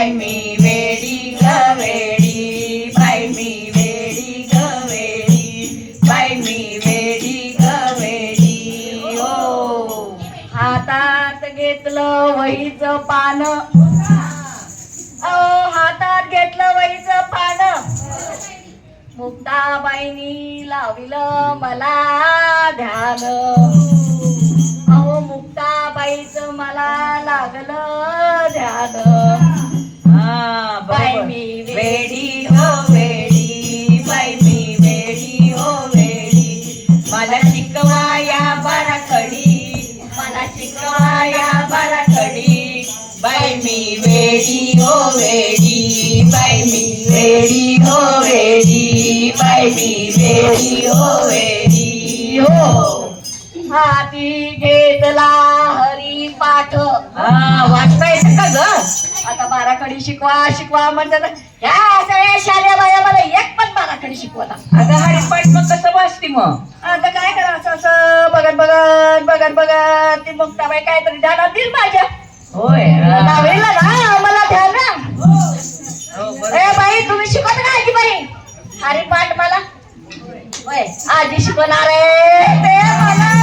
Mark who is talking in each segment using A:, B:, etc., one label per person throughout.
A: बाई मी वेडी ग वेडी, बाई मी वेडी ग वेडी, बाई मी वेडी ग वेडी. हो
B: हातात घेतलं वहीचं पान, हातात घेतलं वहीचं पान, मुक्ताबाईनी लाविलं मला ध्यान. अहो मुक्ताबाईचं मला लागलं ध्यान.
A: हा
B: बाई
A: बरोबर.
B: मी
A: वेडी हो वेडी, बाई मी वेडी हो वेडी, मला शिकवाया बाराखडी, मला शिकवाया बाराखडी, बाई मी वेडी हो वेडी, बाई मी वेडी हो वेडी, बाई मी वेडी हो वेडी. हो
B: हाती घेतला हरी पाठ.
A: वाचता येतं का ग?
B: आता बाराखडी शिकवा शिकवा म्हणतात, ह्या सगळ्या शालेय बाया मला एक पण बाराखडी शिकवता.
A: अगं हरिपाठ मग कसं वाचती मग?
B: आता काय करायचं, असं बघत बघत बघत बघत ती मुक्ताबाई काहीतरी ध्यानात दिल माझ्या.
A: होय
B: लावलेलं ना मला ध्यान ना.
A: हो, बरोबर.
B: ए बाई तुम्ही शिकवत का आजी बाई हरिपाठ मला? होय आजी शिकवणार आहे ते मला.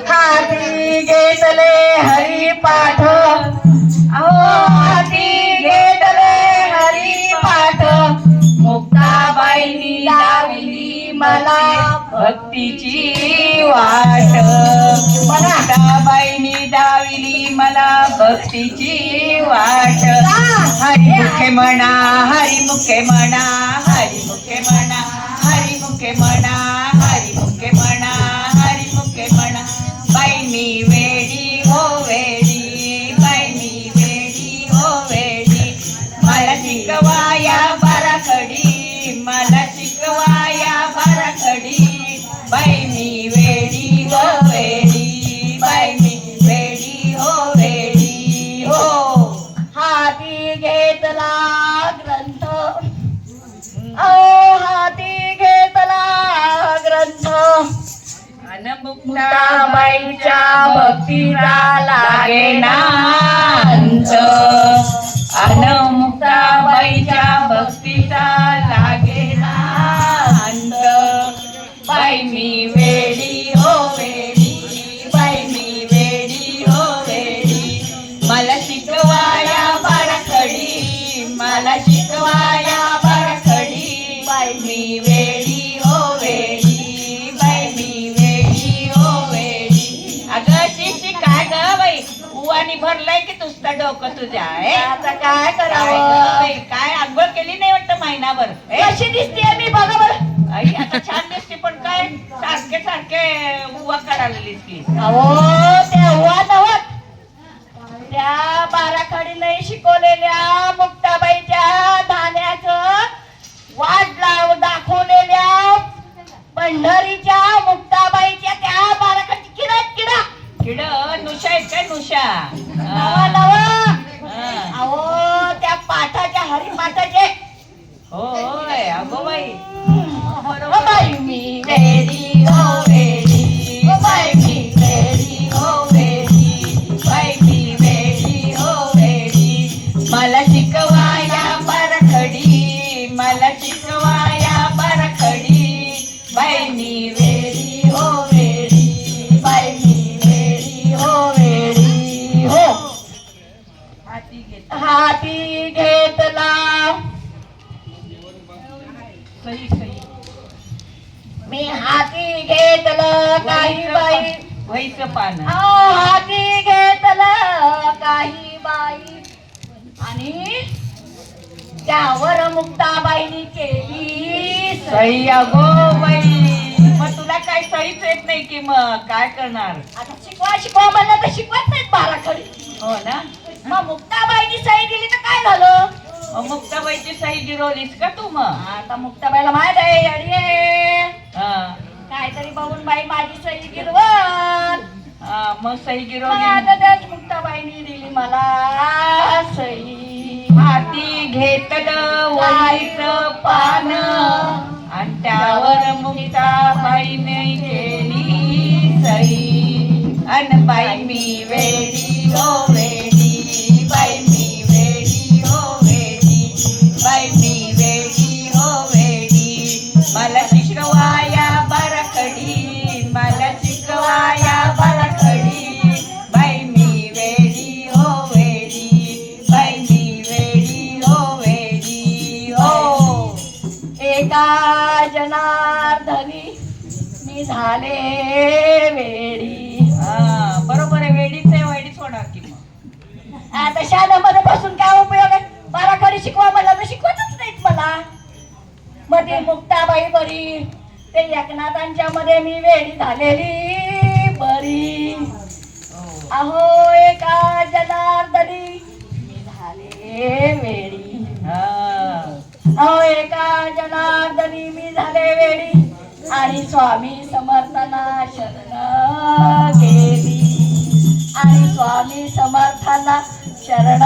B: हाती घेतले हरिपाठ, अहो हाती घेतले हरिपाठ, मुक्ताबाईनी लावली मला
A: भक्तीची वाट, मुक्ताबाईनी दाविली मला भक्तीची वाट. हरिमुखे म्हणा, हरिमुखे म्हणा, हरिमुखे म्हणा, हरिमुखे म्हणा, हरिमुखे म्हणा, हरिमुखे म्हणा, बाई मी वेडी हो वेडी, बाई मी वेडी हो वेडी, मला शिकवाया बाराखडी, मला शिकवाया बाराखडी, बाई मी वेडी हो वेडी, बाई मी वेडी हो वेडी. हो
B: हाती घेतला ग्रंथ, अहो हाती घेतला ग्रंथ, मुक्ताबाईच्या भक्तीचा
A: लागेना अंत, अन मुक्ताबाईच्या भक्तीचा लागेना अंत, बाई मी वेडी हो वेडी, बाई मी वेडी हो वेडी, मला शिकवाया बाराखडी, मला शिकवाया बाराखडी, बाई मी वेडी हो वेडी, बाई मी वेडी हो वेडी. अगं शिशी काय ग बाई, उवानी भरलाय की नुसतं डोकं तुझ्या?
B: आता काय
A: काय
B: करावं?
A: ग बाई, काय आंघोळ केली नाही वाटतं महिनाभर?
B: कशी दिसते मी बघा बरं.
A: आई आता छान दिसते, पण काय सारखे सारखे उवा काढालेलीस की?
B: अहो त्या हुआ नव्हत, त्या बाराखडीने शिकवलेल्या मुक्ताबाईच्या धान्याचं वाट लाव दाखवलेल्या पंढरीच्या मुक्ताबाईच्या त्या बाराखडी किडा किडा
A: किड नुशा आहेत काय? नुशा
B: नवा नवा.
A: हा.
B: अहो त्या पाठाच्या हरिपाठाचे.
A: होय अगो बाई.
B: ओ बाई मी वेडी हो वेडी, ओ बाई मी वेडी हो वेडी,
A: बाई मी वेडी हो वेडी, मला शिकवाया बाराखडी, मला शिकवाया बाराखडी, बाई मी वेडी हो वेडी, बाई मी वेडी हो वेडी. हो
B: हाती घेतला
A: सही सही.
B: मी हाती घेतलं काही बाई,
A: वहीचं पान.
B: हाती घेतलं काही बाई, आणि त्यावर मुक्ताबाईनी केली
A: सही. अगो बाई, मग तुला काही सहीच येत नाही की मग काय करणार?
B: आता शिकवा शिकवा म्हणलं तर शिकवत नाहीत बाराखडी.
A: हो ना.
B: मग मुक्ताबाईनी सही दिली तर काय झालं?
A: मग मुक्ताबाईची सही गिरवलीस का तू मग?
B: आता मुक्ताबाईला माहित आहे अडी आहे.
A: हा.
B: काहीतरी बघून बाई माझी सही गिरवल.
A: हा, मग सही
B: मग
A: गिरवली.
B: आता त्याच मुक्ताबाईनी दिली मला सही.
A: हाती घेतलं वहीचं पान, आणि त्यावर मुक्ताबाईने केली सही. अन बाई मी वेडी हो वेडी बाई मी वेडी हो वेडी बाई मी वेडी हो वेडी मला शिकवाया बरखडी मला शिकवाया बरखडी बाई मी वेडी हो वेडी बाई मी वेडी हो वेडी हो
B: एका जनार्दनी मी झाले वेडी.
A: हा बरोबर आहे वेडीच आहे वेडीच होणार की मग
B: आता शाळेमध्ये बसून काय उपयोग आहे? बाराखडी शिकवा मला तर शिकवतच नाहीत मला. मग ती मुक्ताबाई बरी ते एकनाथांच्या मध्ये मी वेडी झालेली बरी. अहो एका जनार्दनी मी झाले वेडी. अहो एका जनार्दनी मी झाले वेडी आणि स्वामी समर्थांना शरण गेली आणि स्वामी समर्थांना शरण